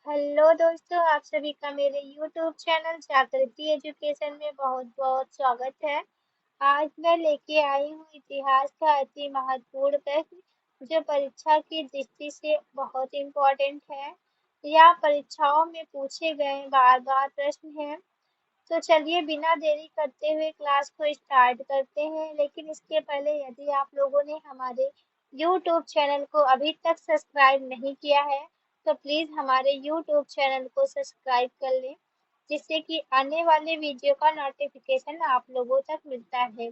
Hello दोस्तों, आप सभी का मेरे यूट्यूब चैनल जागृति एजुकेशन में बहुत बहुत स्वागत है। आज मैं लेके आई हूँ इतिहास का अति महत्वपूर्ण प्रश्न जो परीक्षा की दृष्टि से बहुत इम्पोर्टेंट है। यह परीक्षाओं में पूछे गए बार बार प्रश्न है। तो चलिए बिना देरी करते हुए क्लास को स्टार्ट करते हैं। लेकिन इसके पहले यदि आप लोगों ने हमारे यूट्यूब चैनल को अभी तक सब्सक्राइब नहीं किया है तो प्लीज़ हमारे यूट्यूब चैनल को सब्सक्राइब कर लें, जिससे कि आने वाले वीडियो का नोटिफिकेशन आप लोगों तक मिलता है।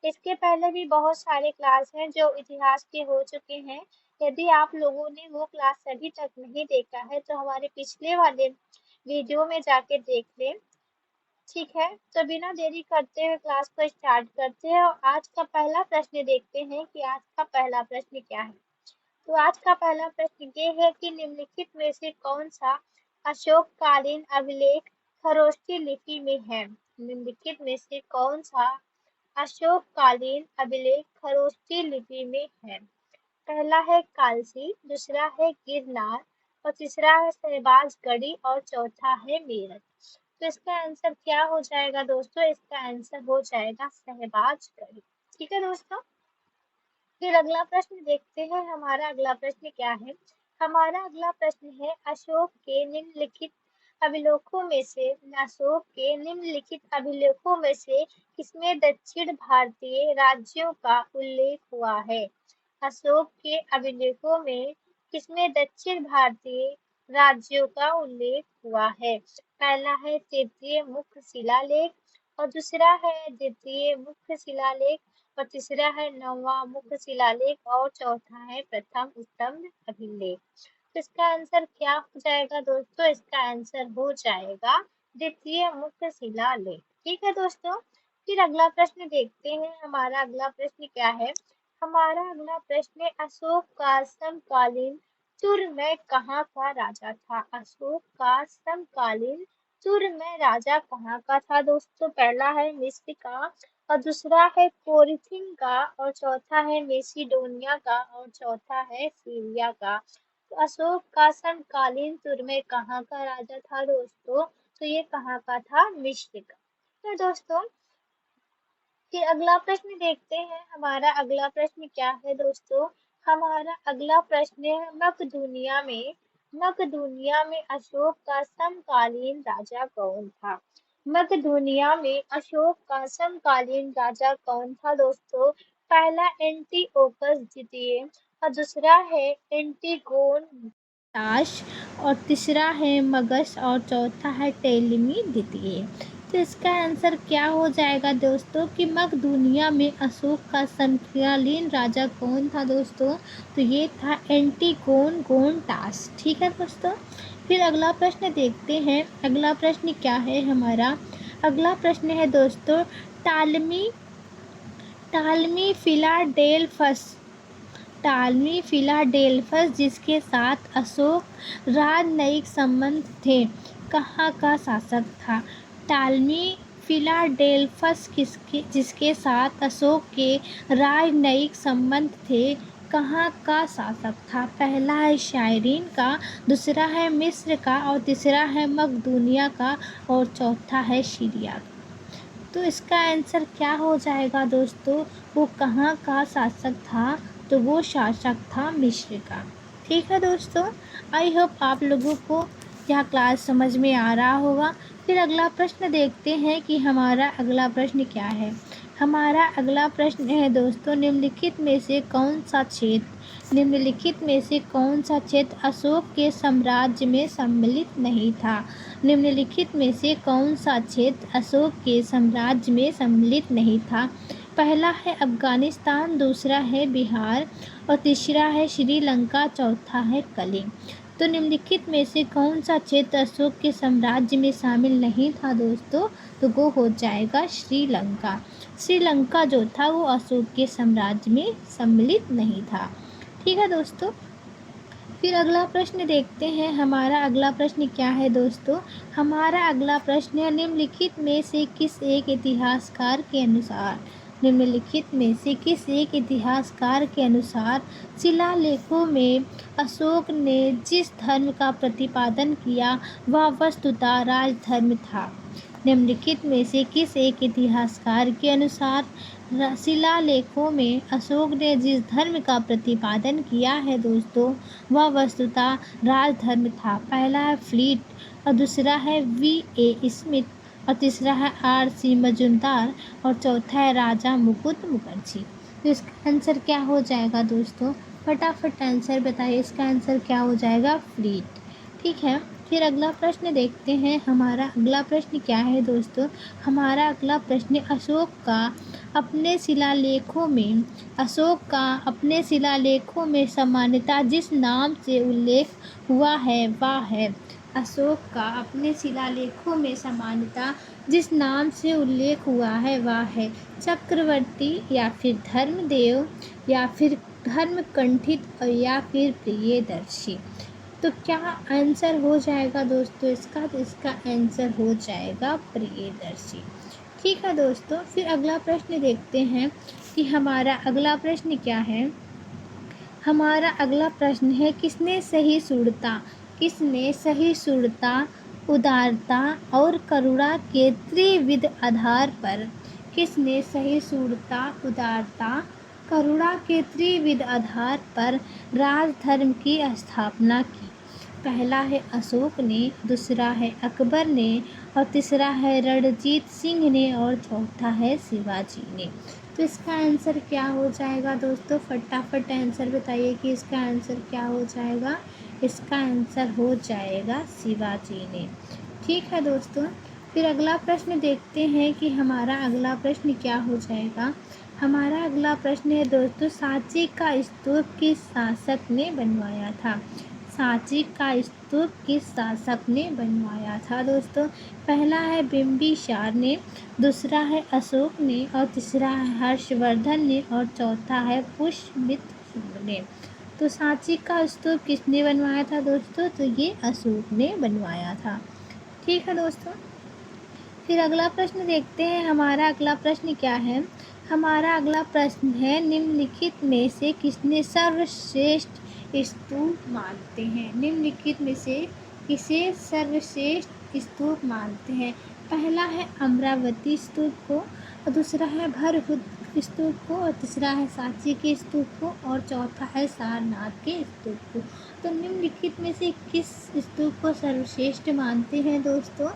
इसके पहले भी बहुत सारे क्लास हैं जो इतिहास के हो चुके हैं। यदि आप लोगों ने वो क्लास अभी तक नहीं देखा है तो हमारे पिछले वाले वीडियो में जाके देख लें। ठीक है, तो बिना देरी करते हुए क्लास को स्टार्ट करते हैं और आज का पहला प्रश्न देखते हैं कि आज का पहला प्रश्न क्या है। तो आज का पहला प्रश्न ये है कि निम्नलिखित में से कौन सा अशोककालीन अभिलेख खरोष्ठी लिपि में है। निम्नलिखित में से कौन सा अशोककालीन अभिलेख खरोष्ठी लिपि में है। पहला है कालसी, दूसरा है गिरनार और तीसरा है शहबाजगढ़ी और चौथा है मेरठ। तो इसका आंसर क्या हो जाएगा दोस्तों? इसका आंसर हो जाएगा शहबाजगढ़ी। ठीक है दोस्तों, फिर अगला प्रश्न देखते हैं। हमारा अगला प्रश्न क्या है। हमारा अगला प्रश्न है अशोक के निम्नलिखित अभिलेखों में से किसमें दक्षिण भारतीय राज्यों का उल्लेख हुआ है। अशोक के अभिलेखों में किसमें दक्षिण भारतीय राज्यों का उल्लेख हुआ है। पहला है तृतीय मुख्य शिलालेख और दूसरा है द्वितीय मुख्य शिलालेख और तीसरा है नौवां मुख्य शिलालेख और चौथा है प्रथम स्तंभ अभिलेख। तो इसका आंसर क्या हो जाएगा दोस्तों? इसका आंसर हो जाएगा द्वितीय मुख्य शिलालेख। ठीक है दोस्तों, फिर अगला प्रश्न देखते हैं। हमारा अगला प्रश्न क्या है। हमारा अगला प्रश्न अशोक का समकालीन तुर्क कहाँ का राजा था। अशोक का समकालीन तुर्क राजा कहाँ का था दोस्तों? पहला है मिस्र का और दूसरा है कोरिथिन का और चौथा है मेसिडोनिया का और चौथा है सीरिया का। तो अशोक का समकालीन तुर्क कहाँ का राजा था दोस्तों? तो ये कहाँ का था? मिस्र का। तो दोस्तों फिर अगला प्रश्न देखते हैं। हमारा अगला प्रश्न क्या है दोस्तों? हमारा अगला प्रश्न है मगधुनिया में अशोक का समकालीन राजा कौन था। मगधुनिया में अशोक का समकालीन राजा कौन था दोस्तों? पहला एंटीओकस द्वितीय और दूसरा है एंटीगोन दाश और तीसरा है मगध और चौथा है टेलिमी द्वितीय। तो इसका आंसर क्या हो जाएगा दोस्तों कि मगधुनिया में अशोक का समकालीन राजा कौन था दोस्तों? तो ये था एंटीगोन गोनटास। ठीक है दोस्तों, फिर अगला प्रश्न देखते हैं। अगला प्रश्न क्या है हमारा? अगला प्रश्न है दोस्तों टालमी फिलाडेल्फस जिसके साथ अशोक राजनयिक संबंध थे, कहाँ का शासक था। टालमी फिलाडेल्फस जिसके साथ अशोक के राजनयिक संबंध थे, कहाँ का शासक था। पहला है शायरीन का, दूसरा है मिस्र का और तीसरा है मकदूनिया का और चौथा है सीरिया का। तो इसका आंसर क्या हो जाएगा दोस्तों? वो कहाँ का शासक था? तो वो शासक था मिस्र का। ठीक है दोस्तों, आई होप आप लोगों को यह क्लास समझ में आ रहा होगा। फिर अगला प्रश्न देखते हैं कि हमारा अगला प्रश्न क्या है। हमारा अगला प्रश्न है दोस्तों निम्नलिखित में से कौन सा क्षेत्र अशोक के साम्राज्य में सम्मिलित नहीं था। निम्नलिखित में से कौन सा क्षेत्र अशोक के साम्राज्य में सम्मिलित नहीं था। पहला है अफगानिस्तान, दूसरा है बिहार और तीसरा है श्रीलंका, चौथा है कलिंग। तो निम्नलिखित में से कौन सा क्षेत्र अशोक के साम्राज्य में शामिल नहीं था दोस्तों? तो वो हो जाएगा श्रीलंका। श्रीलंका जो था वो अशोक के साम्राज्य में सम्मिलित नहीं था। ठीक है दोस्तों, फिर अगला प्रश्न देखते हैं। हमारा अगला प्रश्न क्या है दोस्तों? हमारा अगला प्रश्न है निम्नलिखित में से किस एक इतिहासकार के अनुसार निम्नलिखित में से किस एक इतिहासकार के अनुसार शिलालेखों में अशोक ने जिस धर्म का प्रतिपादन किया वह वस्तुतः राजधर्म था? निम्नलिखित में से किस एक इतिहासकार के अनुसार शिलालेखों में अशोक ने जिस धर्म का प्रतिपादन किया है दोस्तों, वह वस्तुतः राजधर्म था? पहला है फ्लीट और दूसरा है V.A. स्मिथ और तीसरा है R.C. मजूमदार और चौथा है राजा मुकुट मुखर्जी। तो इसका आंसर क्या हो जाएगा दोस्तों? फटाफट आंसर बताइए। इसका आंसर क्या हो जाएगा? फ्लीट। ठीक है, फिर अगला प्रश्न देखते हैं। हमारा अगला प्रश्न क्या है दोस्तों? हमारा अगला प्रश्न अशोक का अपने शिलालेखों में सामान्यतः जिस नाम से उल्लेख हुआ है वह है। अशोक का अपने शिलालेखों में सामान्यतः जिस नाम से उल्लेख हुआ है वह है चक्रवर्ती या फिर धर्मदेव या फिर धर्मकंठित और या फिर प्रियदर्शी। तो क्या आंसर हो जाएगा दोस्तों इसका? तो इसका आंसर हो जाएगा प्रियदर्शी। ठीक है दोस्तों, फिर अगला प्रश्न देखते हैं कि हमारा अगला प्रश्न क्या है। हमारा अगला प्रश्न है किसने सही सूरता, उदारता और करुणा के त्रिविध आधार पर राजधर्म की स्थापना की? पहला है अशोक ने, दूसरा है अकबर ने और तीसरा है रणजीत सिंह ने और चौथा है शिवाजी ने। तो इसका आंसर क्या हो जाएगा दोस्तों? फटाफट आंसर बताइए कि इसका आंसर क्या हो जाएगा? इसका आंसर हो जाएगा शिवाजी ने। ठीक है दोस्तों, फिर अगला प्रश्न देखते हैं कि हमारा अगला प्रश्न क्या हो जाएगा। हमारा अगला प्रश्न है दोस्तों, सांची का स्तूप किस शासक ने बनवाया था? सांची का स्तूप किस शासक ने बनवाया था दोस्तों? पहला है बिंबिसार ने, दूसरा है अशोक ने और तीसरा है हर्षवर्धन ने और चौथा है पुष्यमित्र ने। तो सांची का स्तूप किसने बनवाया था दोस्तों? तो ये अशोक ने बनवाया था। ठीक है दोस्तों, फिर अगला प्रश्न देखते हैं। हमारा अगला प्रश्न क्या है? हमारा अगला प्रश्न है निम्नलिखित में से किसने सर्वश्रेष्ठ स्तूप मानते हैं? निम्नलिखित में से किसे सर्वश्रेष्ठ स्तूप मानते हैं? पहला है अमरावती स्तूप को और दूसरा है भरहुत स्तूप को और तीसरा है सांची के स्तूप को और चौथा है सारनाथ के स्तूप को। तो निम्नलिखित में से किस स्तूप को सर्वश्रेष्ठ मानते हैं दोस्तों?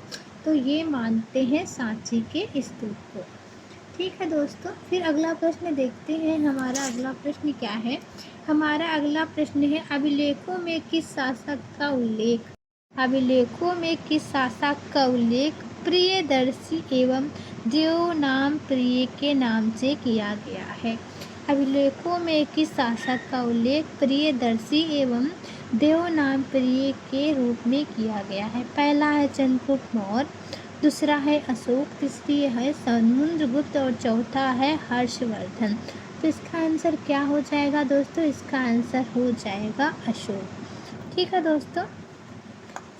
तो ये मानते हैं सांची के स्तूप को। ठीक है दोस्तों, फिर अगला प्रश्न देखते हैं। हमारा अगला प्रश्न क्या है? हमारा अगला प्रश्न है अभिलेखों में किस शासक का उल्लेख प्रियदर्शी एवं देवनाम प्रिय के नाम से किया गया है? अभिलेखों में किस शासक का उल्लेख प्रियदर्शी एवं देवनाम प्रिय के रूप में किया गया है? पहला है चंद्रगुप्त मौर्य, दूसरा है अशोक, तीसरी है समुद्रगुप्त और चौथा है हर्षवर्धन। तो इसका आंसर क्या हो जाएगा दोस्तों? इसका आंसर हो जाएगा अशोक। ठीक है दोस्तों,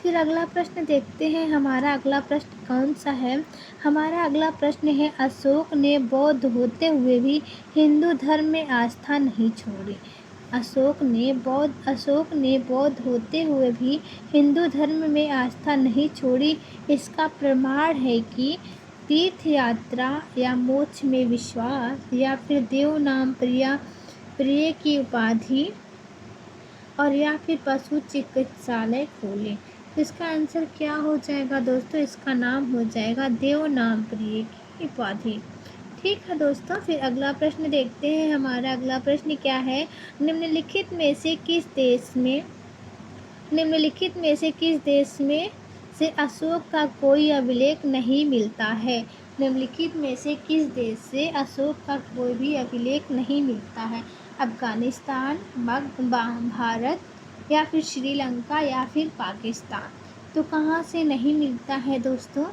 फिर अगला प्रश्न देखते हैं। हमारा अगला प्रश्न कौन सा है? हमारा अगला प्रश्न है अशोक ने बौद्ध होते हुए भी हिंदू धर्म में आस्था नहीं छोड़ी। अशोक ने बौद्ध होते हुए भी हिंदू धर्म में आस्था नहीं छोड़ी। इसका प्रमाण है कि तीर्थ यात्रा या मोक्ष में विश्वास या फिर देव नाम प्रिय की उपाधि और या फिर पशु चिकित्सालय खोले। तो इसका आंसर क्या हो जाएगा दोस्तों? इसका नाम हो जाएगा देव नाम प्रिय की उपाधि। ठीक है दोस्तों, फिर अगला प्रश्न देखते हैं। हमारा अगला प्रश्न क्या है? निम्नलिखित में से किस देश में से अशोक का कोई अभिलेख नहीं मिलता है? निम्नलिखित में से किस देश से अशोक का कोई भी अभिलेख नहीं मिलता है? अफगानिस्तान, भारत या फिर श्रीलंका या फिर पाकिस्तान। तो कहाँ से नहीं मिलता है दोस्तों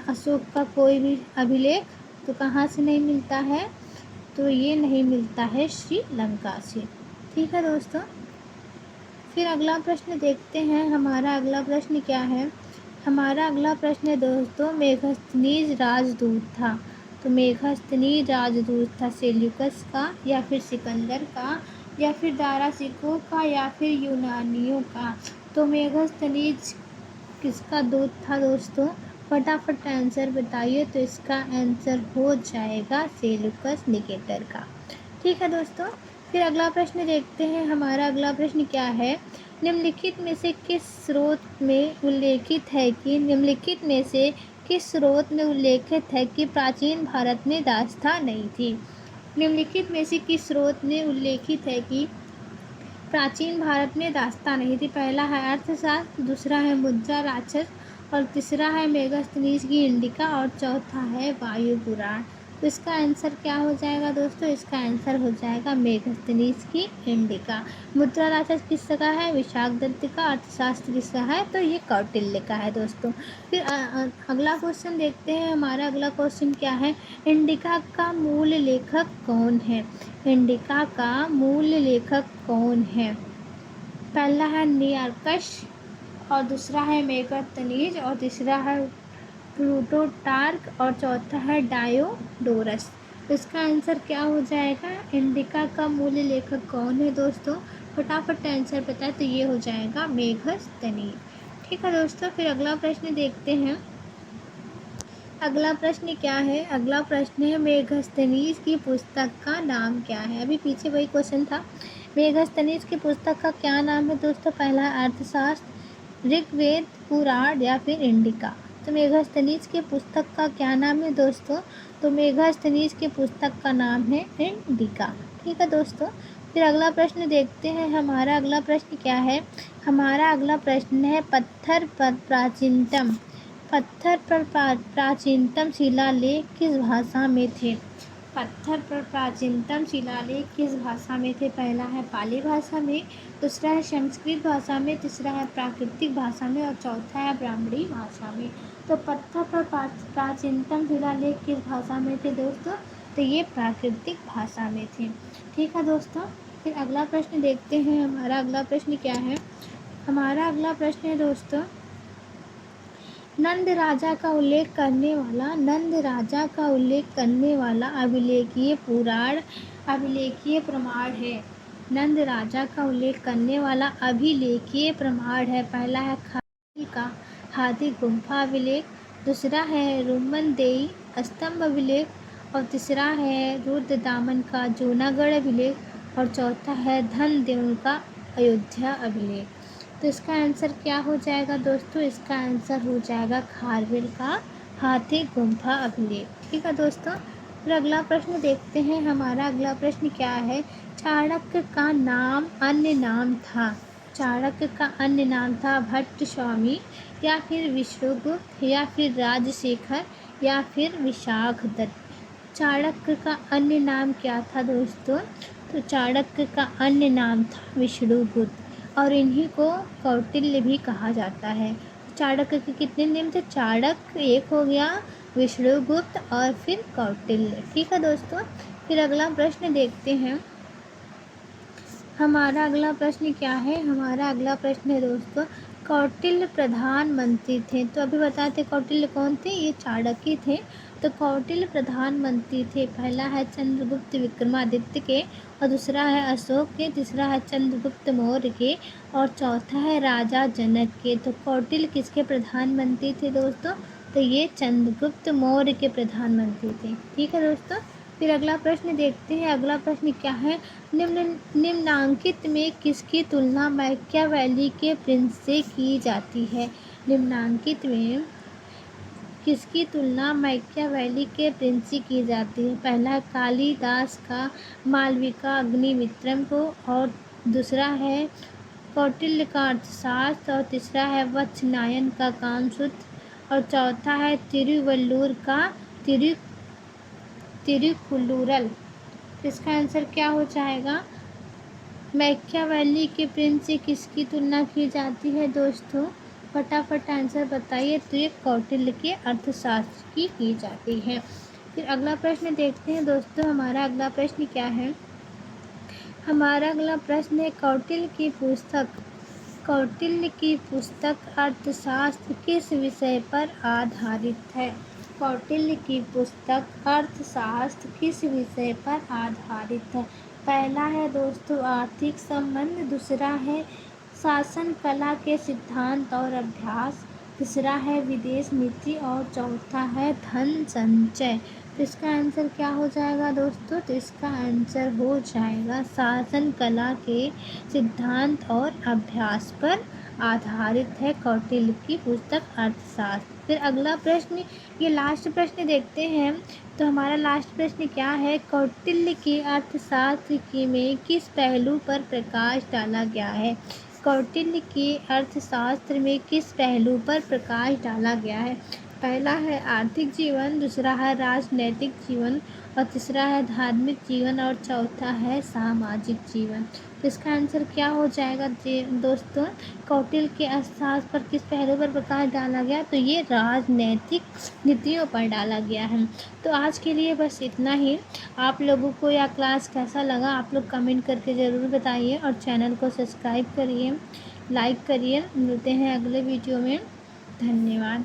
अशोक का कोई भी अभिलेख? तो कहाँ से नहीं मिलता है? तो ये नहीं मिलता है श्रीलंका से। ठीक है दोस्तों, फिर अगला प्रश्न देखते हैं। हमारा अगला प्रश्न क्या है? हमारा अगला प्रश्न है दोस्तों मेगस्थनीज राजदूत था। तो मेघस्तनी राजदूत था सेल्यूकस का, या फिर सिकंदर का, या फिर दाराशिकों का, या फिर यूनानियों का। तो मेघस्तनीज किसका दूत था दोस्तों? फटाफट आंसर बताइए। तो इसका आंसर हो जाएगा सेल्यूकस निकेटर का। ठीक है दोस्तों, फिर अगला प्रश्न देखते हैं। हमारा अगला प्रश्न क्या है? निम्नलिखित में से किस स्रोत में उल्लेखित है कि प्राचीन भारत में दास्तां नहीं थी? निम्नलिखित में से किस स्रोत में उल्लेखित है कि प्राचीन भारत में दास्तां नहीं थी? पहला है अर्थशास्त्र, दूसरा है मुद्रा राक्षस, और तीसरा है मेगास्थनीज की इंडिका, और चौथा है वायु पुराण। तो इसका आंसर क्या हो जाएगा दोस्तों? इसका आंसर हो जाएगा मेगास्थनीज की इंडिका। मुद्रा राक्षस किसका है? विशाखदत्त का। अर्थशास्त्र किसका है? तो ये कौटिल्य का है दोस्तों। फिर अगला क्वेश्चन देखते हैं। हमारा अगला क्वेश्चन क्या है? इंडिका का मूल लेखक कौन है? इंडिका का मूल लेखक कौन है? पहला है निआर्कस, और दूसरा है मेगास्थनीज, और तीसरा है प्लूटोटार्क, और चौथा है डायोडोरस। तो इसका आंसर क्या हो जाएगा? इंडिका का मूल लेखक कौन है दोस्तों? फटाफट आंसर बताए। तो ये हो जाएगा मेगास्थनीज। ठीक है दोस्तों, फिर अगला प्रश्न देखते हैं। अगला प्रश्न क्या है? अगला प्रश्न है मेगास्थनीज की पुस्तक का नाम क्या है? अभी पीछे वही क्वेश्चन था। मेगास्थनीज की पुस्तक का क्या नाम है दोस्तों? पहला है अर्थशास्त्र, ऋग्वेद, पुराण, या फिर इंडिका। तो मेगास्थनीज की पुस्तक का क्या नाम है दोस्तों? तो मेगास्थनीज की पुस्तक का नाम है इंडिका। ठीक है दोस्तों, फिर अगला प्रश्न देखते हैं। हमारा अगला प्रश्न क्या है? हमारा अगला प्रश्न है पत्थर पर प्राचीनतम शिलालेख किस भाषा में थे? पत्थर पर प्राचीनतम शिलालेख किस भाषा में थे? पहला है पाली भाषा में, दूसरा है संस्कृत भाषा में, तीसरा है प्राकृतिक भाषा में, और चौथा है ब्राह्मणी भाषा में। तो पत्थर पर प्राचीनतम शिलालेख किस भाषा में थे दोस्तों? तो ये प्राकृतिक भाषा में थे। ठीक है दोस्तों, फिर अगला प्रश्न देखते हैं। हमारा अगला प्रश्न क्या है? हमारा अगला प्रश्न है दोस्तों, नंद राजा का उल्लेख करने वाला अभिलेखीय प्रमाण है। नंद राजा का उल्लेख करने वाला अभिलेखीय प्रमाण है। पहला है खादी का हाथी गुम्फा अभिलेख, दूसरा है रुमनदेई स्तंभ अभिलेख, और तीसरा है रुद्रदामन का जूनागढ़ अभिलेख, और चौथा है धनदेव का अयोध्या अभिलेख। तो इसका आंसर क्या हो जाएगा दोस्तों? इसका आंसर हो जाएगा खारवेल का हाथी गुम्फा अभिलेख। ठीक है दोस्तों, फिर अगला प्रश्न देखते हैं। हमारा अगला प्रश्न क्या है? चाणक्य का अन्य नाम था भट्ट स्वामी, या फिर विष्णुगुप्त, या फिर राजशेखर, या फिर विशाखदत्त। चाणक्य का अन्य नाम क्या था दोस्तों? तो चाणक्य का अन्य नाम था विष्णुगुप्त, और इन्हीं को कौटिल्य भी कहा जाता है। चाणक्य के कितने नाम थे? चाणक्य एक हो गया, विष्णुगुप्त, और फिर कौटिल्य। ठीक है दोस्तों, फिर अगला प्रश्न देखते हैं। हमारा अगला प्रश्न क्या है? हमारा अगला प्रश्न है दोस्तों, कौटिल्य प्रधानमंत्री थे। तो अभी बताते कौटिल्य कौन थे? ये चाणक्य थे। तो कौटिल्य प्रधानमंत्री थे। पहला है चंद्रगुप्त विक्रमादित्य के, और दूसरा है अशोक के, तीसरा है चंद्रगुप्त मौर्य के, और चौथा है राजा जनक के। तो कौटिल्य किसके प्रधानमंत्री थे दोस्तों? तो ये चंद्रगुप्त मौर्य के प्रधानमंत्री थे। ठीक है दोस्तों, फिर अगला प्रश्न देखते हैं। अगला प्रश्न क्या है? निम्नांकित में किसकी तुलना मैकियावेली के प्रिंस से की जाती है? निम्नांकित में किसकी तुलना मैकियावेली के प्रिंस से की जाती है? पहला है कालिदास का मालविका अग्निमित्रम को, और दूसरा है कौटिल्य का अर्थशास्त्र, और तीसरा है वत्सनायन का कामसूत्र, और चौथा है तिरुवल्लुवर का तिरुकुल्लुरल। इसका आंसर क्या हो जाएगा? मैकियावेली के प्रिंस से किसकी तुलना की जाती है दोस्तों? फटाफट आंसर बताइए। तो ये कौटिल्य के अर्थशास्त्र की जाती है। फिर अगला प्रश्न देखते हैं दोस्तों। हमारा अगला प्रश्न क्या है? हमारा अगला प्रश्न है कौटिल्य की पुस्तक अर्थशास्त्र किस विषय पर आधारित है? कौटिल्य की पुस्तक अर्थशास्त्र किस विषय पर आधारित है? पहला है दोस्तों आर्थिक संबंध, दूसरा है शासन कला के सिद्धांत और अभ्यास, तीसरा है विदेश नीति और चौथा है धन संचय। तो इसका आंसर क्या हो जाएगा दोस्तों? तो इसका आंसर हो जाएगा शासन कला के सिद्धांत और अभ्यास पर आधारित है कौटिल्य की पुस्तक अर्थशास्त्र। फिर अगला प्रश्न, ये लास्ट प्रश्न देखते हैं। तो हमारा लास्ट प्रश्न क्या है? कौटिल्य की अर्थशास्त्र की में किस पहलू पर प्रकाश डाला गया है? कौटिल्य की अर्थशास्त्र में किस पहलू पर प्रकाश डाला गया है? पहला है आर्थिक जीवन, दूसरा है राजनैतिक जीवन और तीसरा है धार्मिक जीवन और चौथा है सामाजिक जीवन। तो इसका आंसर क्या हो जाएगा दोस्तों? कौटिल्य के अर्थशास्त्र पर किस पहलू पर प्रकाश डाला गया? तो ये राजनैतिक नीतियों पर डाला गया है। तो आज के लिए बस इतना ही। आप लोगों को यह क्लास कैसा लगा आप लोग कमेंट करके ज़रूर बताइए और चैनल को सब्सक्राइब करिए, लाइक करिए। मिलते हैं अगले वीडियो में। धन्यवाद।